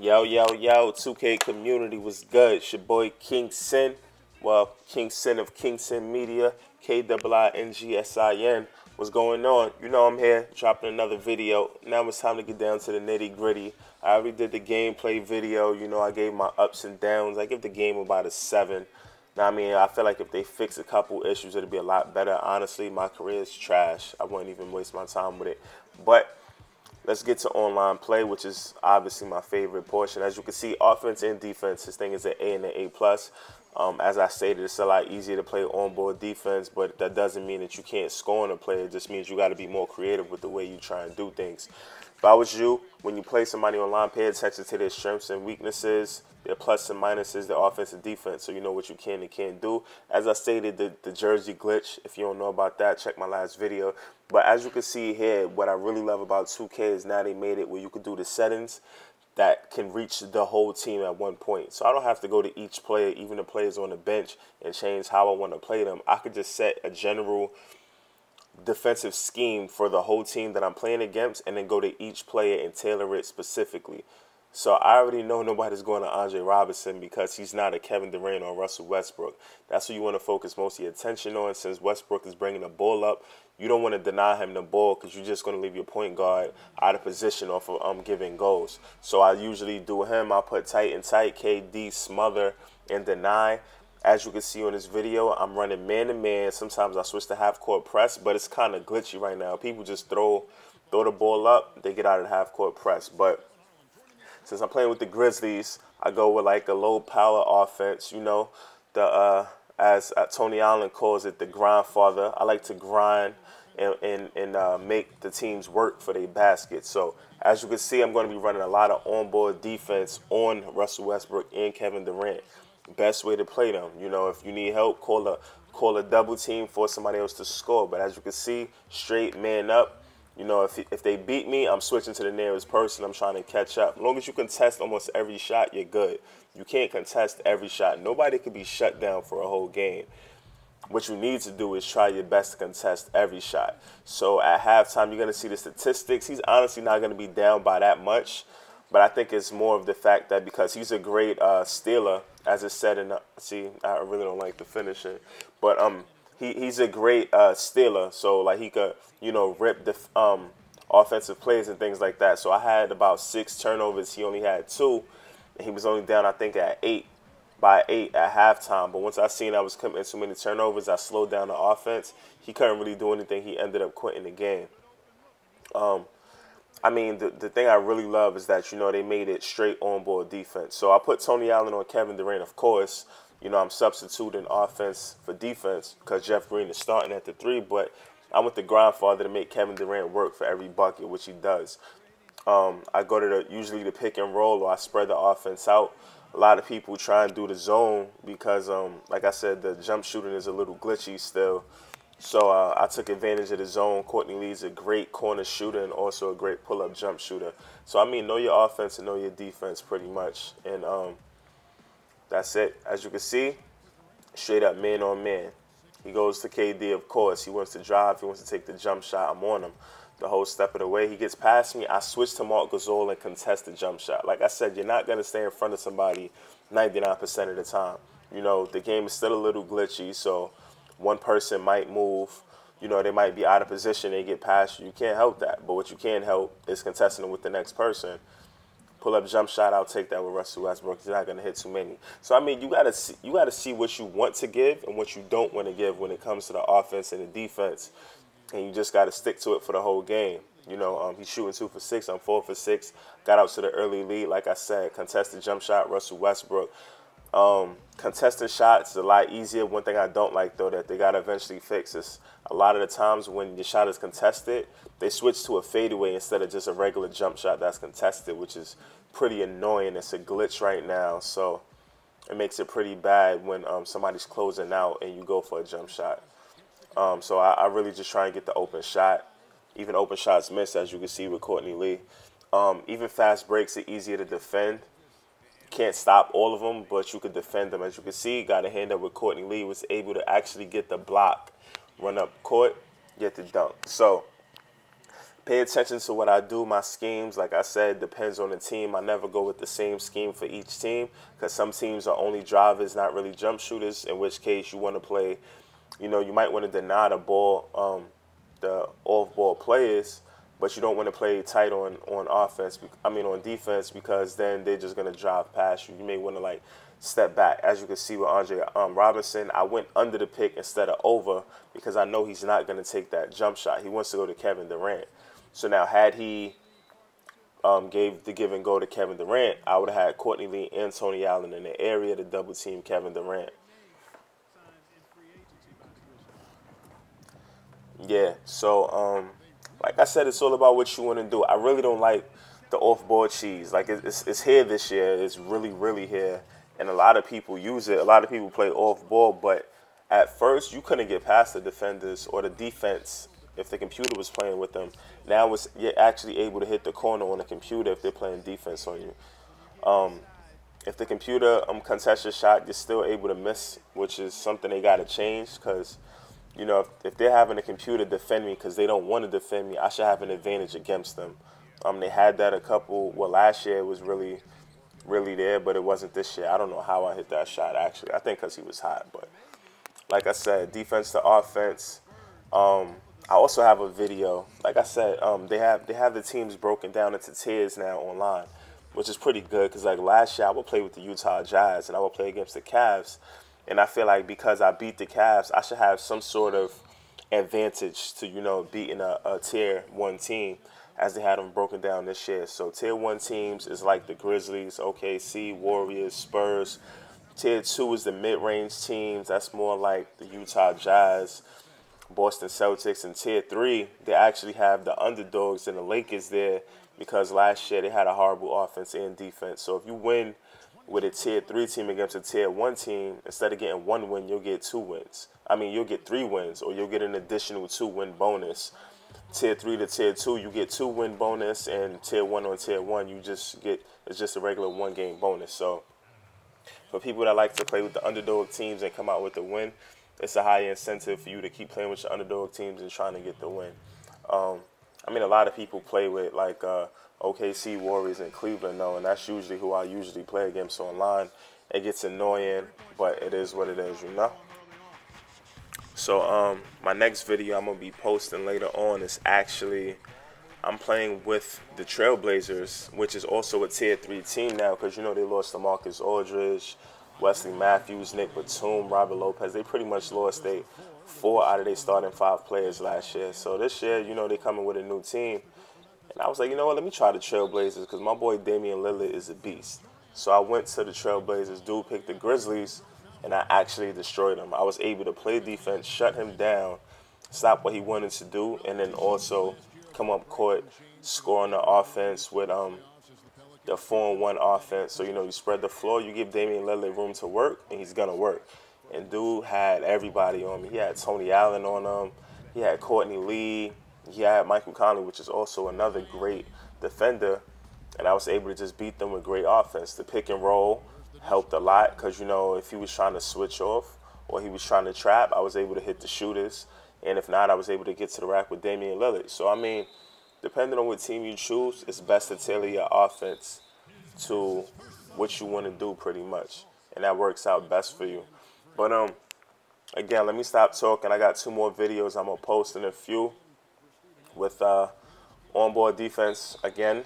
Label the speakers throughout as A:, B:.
A: Yo, yo, yo, 2K community was good. It's your boy King Sin. Well, King Sin of King Sin Media, KIINGSIN. What's going on? You know I'm here, dropping another video. Now it's time to get down to the nitty gritty. I already did the gameplay video. You know, I gave my ups and downs. I give the game about a 7. Now, I mean, I feel like if they fix a couple issues, it'll be a lot better. Honestly, my career is trash. I wouldn't even waste my time with it. But let's get to online play, which is obviously my favorite portion. As you can see, offense and defense, this thing is an A and an A+. As I stated, it's a lot easier to play on-board defense, but that doesn't mean that you can't score on a player. It just means you got to be more creative with the way you try and do things. If I was you, when you play somebody online, pay attention to their strengths and weaknesses, their plus and minuses, their offense and defense, so you know what you can and can't do. As I stated, the jersey glitch, if you don't know about that, check my last video. But as you can see here, what I really love about 2K is now they made it where you can do the settings that can reach the whole team at one point. So I don't have to go to each player, even the players on the bench, and change how I want to play them. I could just set a general defensive scheme for the whole team that I'm playing against and then go to each player and tailor it specifically. So I already know nobody's going to Andre Robinson because he's not a Kevin Durant or Russell Westbrook. That's what you want to focus most of your attention on. Since Westbrook is bringing the ball up, you don't want to deny him the ball because you're just going to leave your point guard out of position off of giving goals. So I usually do him. I put tight and tight, KD, smother, and deny. As you can see on this video, I'm running man-to-man. Sometimes I switch to half-court press, but it's kind of glitchy right now. People just throw the ball up, they get out of the half-court press. But since I'm playing with the Grizzlies, I go with like a low-power offense, you know, as Tony Allen calls it, the grind father. I like to grind and make the teams work for their baskets. So as you can see, I'm going to be running a lot of on-board defense on Russell Westbrook and Kevin Durant. Best way to play them. You know, if you need help, call a double team for somebody else to score. But as you can see, straight man up. You know, if they beat me, I'm switching to the nearest person. I'm trying to catch up. As long as you contest almost every shot, you're good. You can't contest every shot. Nobody can be shut down for a whole game. What you need to do is try your best to contest every shot. So at halftime, you're going to see the statistics. He's honestly not going to be down by that much. But I think it's more of the fact that because he's a great stealer, as it said in see, I really don't like the finishing. But he's a great stealer. So, like, he could, you know, rip the offensive plays and things like that. So I had about 6 turnovers. He only had 2. And he was only down, I think, at 8 at halftime. But once I seen I was committing too many turnovers, I slowed down the offense. He couldn't really do anything. He ended up quitting the game. I mean, the thing I really love is that, you know, they made it straight on-board defense. So I put Tony Allen on Kevin Durant, of course. You know, I'm substituting offense for defense because Jeff Green is starting at the 3. But I want the grandfather to make Kevin Durant work for every bucket, which he does. I go to usually the pick and roll, or I spread the offense out. A lot of people try and do the zone because, like I said, the jump shooting is a little glitchy still. So I took advantage of the zone. Courtney Lee's a great corner shooter and also a great pull-up jump shooter. So, I mean, know your offense and know your defense pretty much. And that's it. As you can see, straight up man on man. He goes to KD, of course. He wants to drive. He wants to take the jump shot. I'm on him the whole step of the way. He gets past me. I switch to Marc Gasol and contest the jump shot. Like I said, you're not going to stay in front of somebody 99% of the time. You know, the game is still a little glitchy, so one person might move, you know, they might be out of position, they get past you. You can't help that. But what you can help is contesting it with the next person. Pull up jump shot, I'll take that with Russell Westbrook. He's not going to hit too many. So, I mean, you gotta see what you want to give and what you don't want to give when it comes to the offense and the defense. And you just got to stick to it for the whole game. You know, he's shooting 2 for 6. I'm 4 for 6. Got out to the early lead. Like I said, contested jump shot, Russell Westbrook. Contesting shots is a lot easier. One thing I don't like, though, that they got to eventually fix is a lot of the times when your shot is contested, they switch to a fadeaway instead of just a regular jump shot that's contested, which is pretty annoying. It's a glitch right now, so it makes it pretty bad when somebody's closing out and you go for a jump shot. So I really just try and get the open shot. Even open shots miss, as you can see with Courtney Lee. Even fast breaks are easier to defend. Can't stop all of them, but you could defend them. As you can see, got a hand up with Courtney Lee, was able to actually get the block, run up court, get the dunk. So Pay attention to what I do. My schemes, like I said, depends on the team. I never go with the same scheme for each team because some teams are only drivers, not really jump shooters, in which case you want to play, you might want to deny the ball, the off-ball players, but you don't want to play tight on offense. On defense, because then they're just going to drive past you. You may want to like step back. As you can see with Andre Robinson, I went under the pick instead of over because I know he's not going to take that jump shot. He wants to go to Kevin Durant. So now, had he gave the give and go to Kevin Durant, I would have had Courtney Lee and Tony Allen in the area to double team Kevin Durant. Yeah, so like I said, it's all about what you want to do. I really don't like the off-ball cheese. Like it's here this year. It's really, really here, and a lot of people use it. A lot of people play off-ball, but at first you couldn't get past the defenders or the defense if the computer was playing with them. Now you're actually able to hit the corner on the computer if they're playing defense on you. If the computer contests your shot, you're still able to miss, which is something they got to change because, if they're having a computer defend me because they don't want to defend me, I should have an advantage against them. They had that last year it was really, really there, but it wasn't this year. I don't know how I hit that shot, actually. I think because he was hot, but like I said, defense to offense. I also have a video. Like I said, they have the teams broken down into tiers now online, which is pretty good because like last year I would play with the Utah Jazz and I would play against the Cavs, and I feel like because I beat the Cavs, I should have some sort of advantage to beating a tier 1 team as they had them broken down this year. So tier 1 teams is like the Grizzlies, OKC, Warriors, Spurs. Tier 2 is the mid-range teams. That's more like the Utah Jazz, Boston Celtics. And tier 3, they actually have the underdogs and the Lakers there because last year they had a horrible offense and defense. So if you win with a tier 3 team against a tier 1 team, instead of getting 1 win, you'll get 2 wins. You'll get 3 wins, or you'll get an additional 2-win bonus. Tier 3 to tier 2, you get 2-win bonus, and tier 1 on tier 1, it's just a regular 1-game bonus. So for people that like to play with the underdog teams and come out with the win, it's a high incentive for you to keep playing with your underdog teams and trying to get the win. A lot of people play with like OKC, Warriors, and Cleveland, though, and that's usually who I usually play against online. It gets annoying, but it is what it is, So my next video I'm going to be posting later on is actually I'm playing with the Trailblazers, which is also a tier 3 team now because, they lost to Marcus Aldridge, Wesley Matthews, Nick Batum, Robert Lopez. They pretty much lost 4 out of their starting 5 players last year. So this year, they coming with a new team. And I was like, you know what, let me try the Trailblazers because my boy Damian Lillard is a beast. So I went to the Trailblazers. Dude picked the Grizzlies, and I actually destroyed him. I was able to play defense, shut him down, stop what he wanted to do, and then also come up court, score on the offense with the 4-on-1 offense. So, you spread the floor, you give Damian Lillard room to work, and he's going to work. And dude had everybody on me. He had Tony Allen on him. He had Courtney Lee. He had Michael Conley, which is also another great defender. And I was able to just beat them with great offense. The pick and roll helped a lot because, if he was trying to switch off or he was trying to trap, I was able to hit the shooters. And if not, I was able to get to the rack with Damian Lillard. So, depending on what team you choose, it's best to tailor your offense to what you want to do pretty much. And that works out best for you. But, again, let me stop talking. I got 2 more videos I'm going to post in a few with on-board defense again.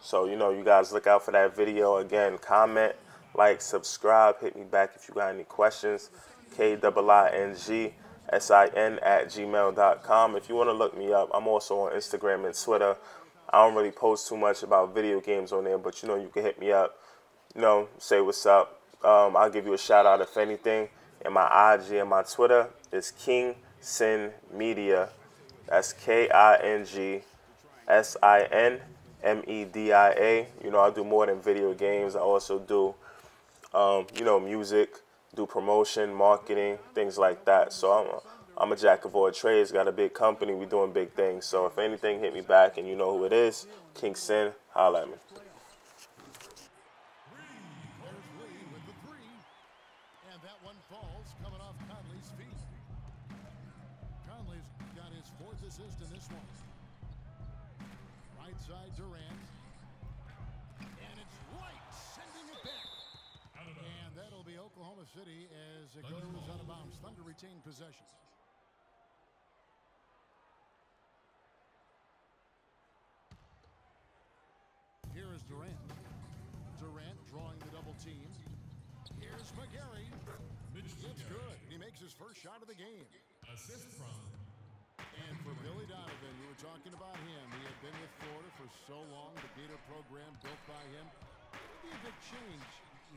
A: So, you guys look out for that video. Again, comment, like, subscribe. Hit me back if you got any questions. KIINGSIN@gmail.com. If you want to look me up, I'm also on Instagram and Twitter. I don't really post too much about video games on there, but, you can hit me up, say what's up. I'll give you a shout out if anything. And my IG and my Twitter is King Sin Media. That's KINGSINMEDIA. I do more than video games. I also do, music, do promotion, marketing, things like that. So I'm a jack of all trades. Got a big company. We doing big things. So if anything, hit me back, and you know who it is. King Sin, holla at me.
B: And that one falls coming off Conley's feet. Conley's got his 4th assist in this one. Right side Durant. And it's right, sending it back. And that'll be Oklahoma City as it goes out of bounds. Thunder retain possession. Here is Durant. Durant drawing the double team. Here's McGarry. It's good. He makes his first shot of the game.
C: Assist from.
B: And for Billy Donovan, we were talking about him. He had been with Florida for so long. The Gator program built by him. Maybe a big change.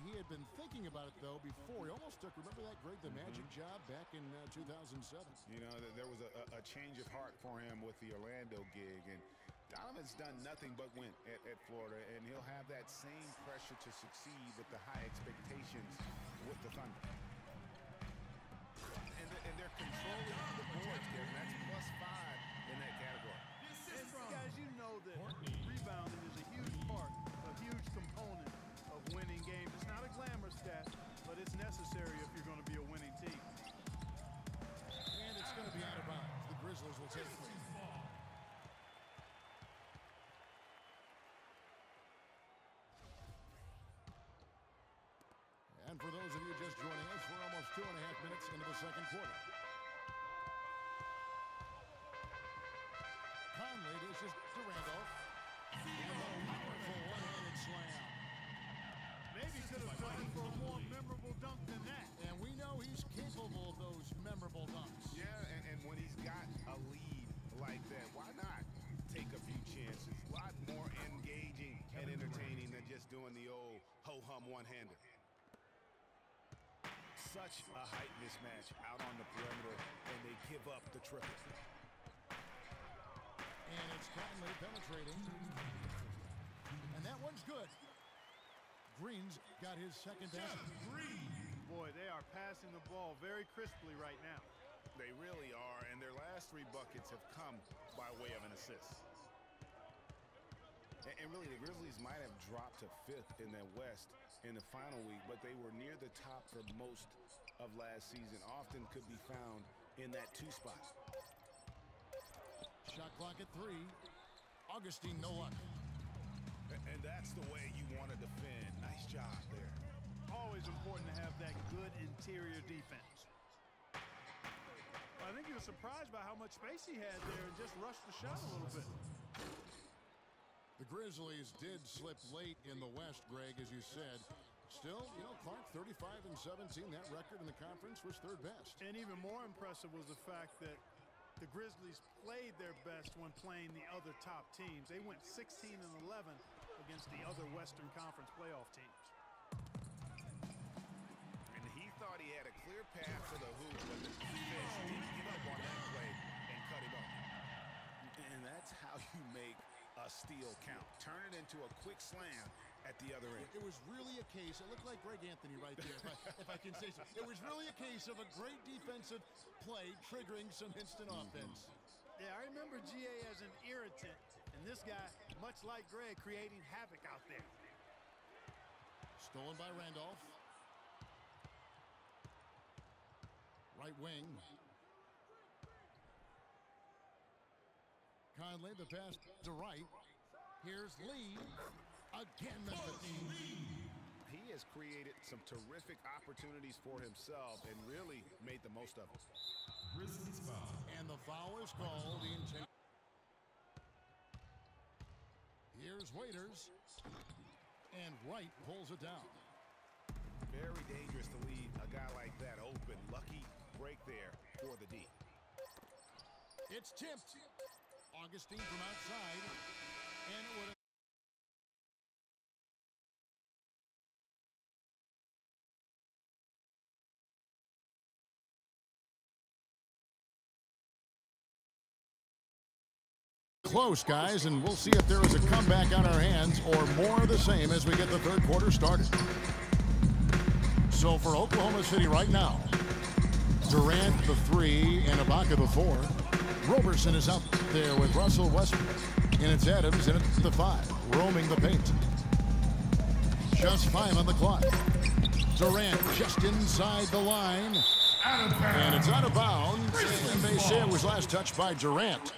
B: He had been thinking about it, though, before. He almost took, remember that Greg, the Magic job back in 2007?
D: You know, there was a change of heart for him with the Orlando gig. And Donovan's done nothing but win at Florida, and he'll have that same pressure to succeed with the high expectations with the Thunder. And they're controlling the boards, Kevin. That's +5 in that category.
E: And guys, you know that rebounding is a huge part, a huge component of winning games. It's not a glamour stat, but it's necessary if you're going to be a winning team.
B: And it's going to be out of bounds. The Grizzlies will take it. And for those of you just joining us, we're almost 2.5 minutes into the second quarter. Conley dishes to Randolph. And a powerful one-handed slam.
E: Maybe could have done it for a more memorable dunk than that.
B: And we know he's capable of those memorable dunks.
D: Yeah, and when he's got a lead like that, why not take a few chances? A lot more engaging and entertaining than just doing the old ho-hum one-hander. Such a height mismatch out on the perimeter, and they give up the triple.
B: And it's Conley penetrating. And that one's good. Green's got his second basket.
E: Boy, they are passing the ball very crisply right now.
D: They really are, and their last 3 buckets have come by way of an assist. And really, the Grizzlies might have dropped to 5th in the West in the final week, but they were near the top for most of last season. Often could be found in that 2 spot.
B: Shot clock at 3. Augustine, no luck.
D: And that's the way you want to defend. Nice job there.
E: Always important to have that good interior defense. I think he was surprised by how much space he had there and just rushed the shot a little bit.
B: The Grizzlies did slip late in the West, Greg, as you said. Still, you know, Clark, 35-17. That record in the conference was 3rd best.
E: And even more impressive was the fact that the Grizzlies played their best when playing the other top teams. They went 16-11 against the other Western Conference playoff teams.
D: And he thought he had a clear path to the hoop, but the defense didn't give up on that play and cut him off. And that's how you make a steal count. Turn it into a quick slam at the other end.
B: It was really a case, it looked like Greg Anthony right there, if I can say so. It was really a case of a great defensive play triggering some instant offense.
E: Yeah, I remember GA as an irritant, and this guy, much like Greg, creating havoc out there.
B: Stolen by Randolph. Right wing. Conley, the pass to right. Here's Lee. Again, Memphis.
D: He has created some terrific opportunities for himself and really made the most of it.
B: And the foul is called. Here's Waiters. And Wright pulls it down.
D: Very dangerous to leave a guy like that open. Lucky break there for the D.
B: It's tipped. Augustine from outside. And it would have close, guys, and we'll see if there is a comeback on our hands or more of the same as we get the third quarter started. So for Oklahoma City right now, Durant the 3 and Ibaka the 4. Roberson is out there with Russell Westbrook. And it's Adams in at the 5, roaming the paint. Just 5 on the clock. Durant just inside the line. And it's out of bounds. And they say it was last touched by Durant.